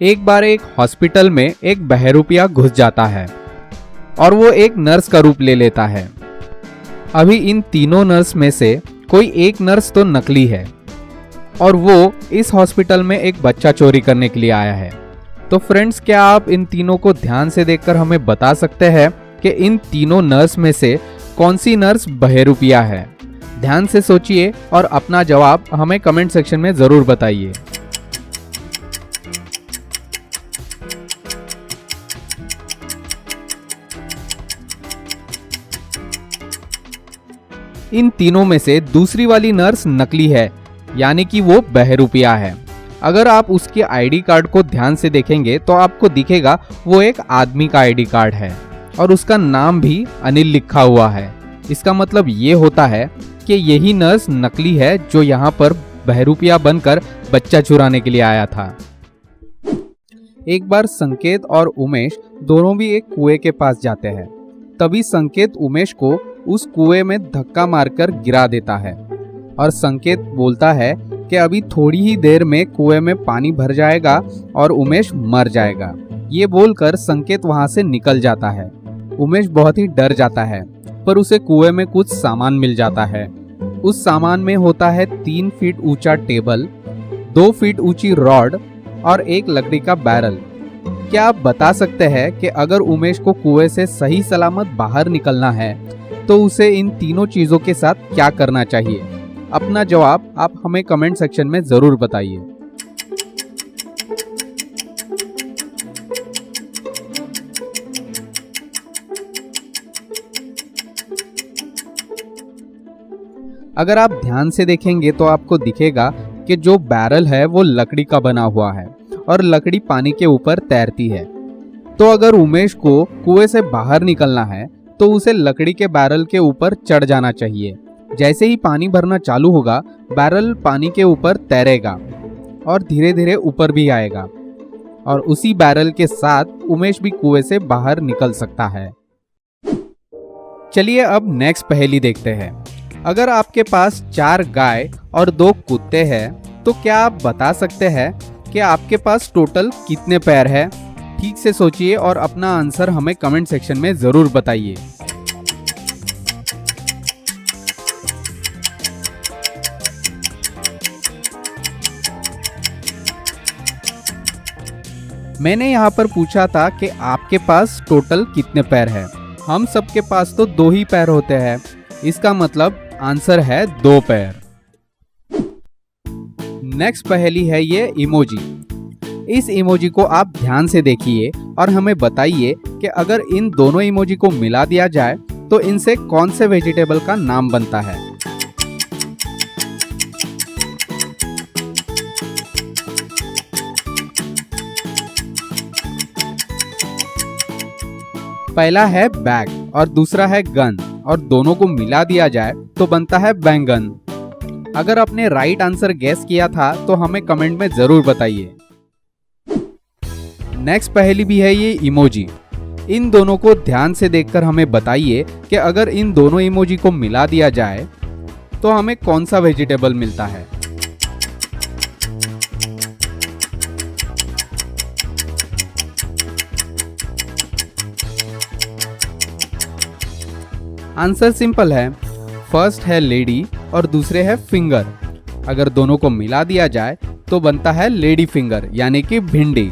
एक बार एक हॉस्पिटल में एक बहरूपिया घुस जाता है और वो एक नर्स का रूप ले लेता है। अभी इन तीनों नर्स में से कोई एक नर्स तो नकली है और वो इस हॉस्पिटल में एक बच्चा चोरी करने के लिए आया है। तो फ्रेंड्स, क्या आप इन तीनों को ध्यान से देखकर हमें बता सकते हैं कि इन तीनों नर्स में से कौन सी नर्स बहरूपिया है? ध्यान से सोचिए और अपना जवाब हमें कमेंट सेक्शन में जरूर बताइए। इन तीनों में से दूसरी वाली नर्स नकली है, यानी कि वो बहरूपिया है। अगर आप उसके आईडी कार्ड को ध्यान से देखेंगे तो आपको दिखेगा वो एक आदमी का आईडी कार्ड है और उसका नाम भी अनिल लिखा हुआ है। इसका मतलब ये होता है कि यही नर्स नकली है जो यहाँ पर बहरूपिया बनकर बच्चा चुराने के लिए आया था। एक बार संकेत और उमेश दोनों भी एक कुएं के पास जाते हैं। तभी संकेत उमेश को उस कुएं में धक्का मारकर गिरा देता है और संकेत बोलता है कि अभी थोड़ी ही देर में कुएं में पानी भर जाएगा और उमेश मर जाएगा। ये बोलकर संकेत वहां से निकल जाता है। उमेश बहुत ही डर जाता है, पर उसे कुएं में कुछ सामान मिल जाता है। उस सामान में होता है 3 फीट ऊंचा टेबल, 2 फीट ऊंची रॉड और एक लकड़ी का बैरल। क्या आप बता सकते हैं कि अगर उमेश को कुएं से सही सलामत बाहर निकलना है तो उसे इन तीनों चीजों के साथ क्या करना चाहिए? अपना जवाब आप हमें कमेंट सेक्शन में जरूर बताइए। अगर आप ध्यान से देखेंगे तो आपको दिखेगा कि जो बैरल है वो लकड़ी का बना हुआ है और लकड़ी पानी के ऊपर तैरती है। तो अगर उमेश को कुएं से बाहर निकलना है तो उसे लकड़ी के बैरल के ऊपर चढ़ जाना चाहिए। जैसे ही पानी भरना चालू होगा, बैरल पानी के ऊपर तैरेगा और धीरे धीरे ऊपर भी आएगा और उसी बैरल के साथ उमेश भी कुएं से बाहर निकल सकता है। चलिए अब नेक्स्ट पहेली देखते हैं। अगर आपके पास 4 गाय और 2 कुत्ते हैं तो क्या आप बता सकते हैं कि आपके पास टोटल कितने पैर है? ठीक से सोचिए और अपना आंसर हमें कमेंट सेक्शन में जरूर बताइए। मैंने यहाँ पर पूछा था कि आपके पास टोटल कितने पैर है। हम सबके पास तो 2 ही पैर होते हैं, इसका मतलब आंसर है 2 पैर। नेक्स्ट पहेली है ये इमोजी। इस इमोजी को आप ध्यान से देखिए और हमें बताइए कि अगर इन दोनों इमोजी को मिला दिया जाए तो इनसे कौन से वेजिटेबल का नाम बनता है? पहला है बैग और दूसरा है गन और दोनों को मिला दिया जाए तो बनता है बैंगन। अगर आपने राइट आंसर गेस किया था तो हमें कमेंट में जरूर बताइए। नेक्स्ट पहेली भी है ये इमोजी। इन दोनों को ध्यान से देखकर हमें बताइए कि अगर इन दोनों इमोजी को मिला दिया जाए तो हमें कौन सा वेजिटेबल मिलता है? आंसर सिंपल है। फर्स्ट है लेडी और दूसरे है फिंगर। अगर दोनों को मिला दिया जाए तो बनता है लेडी फिंगर, यानी कि भिंडी।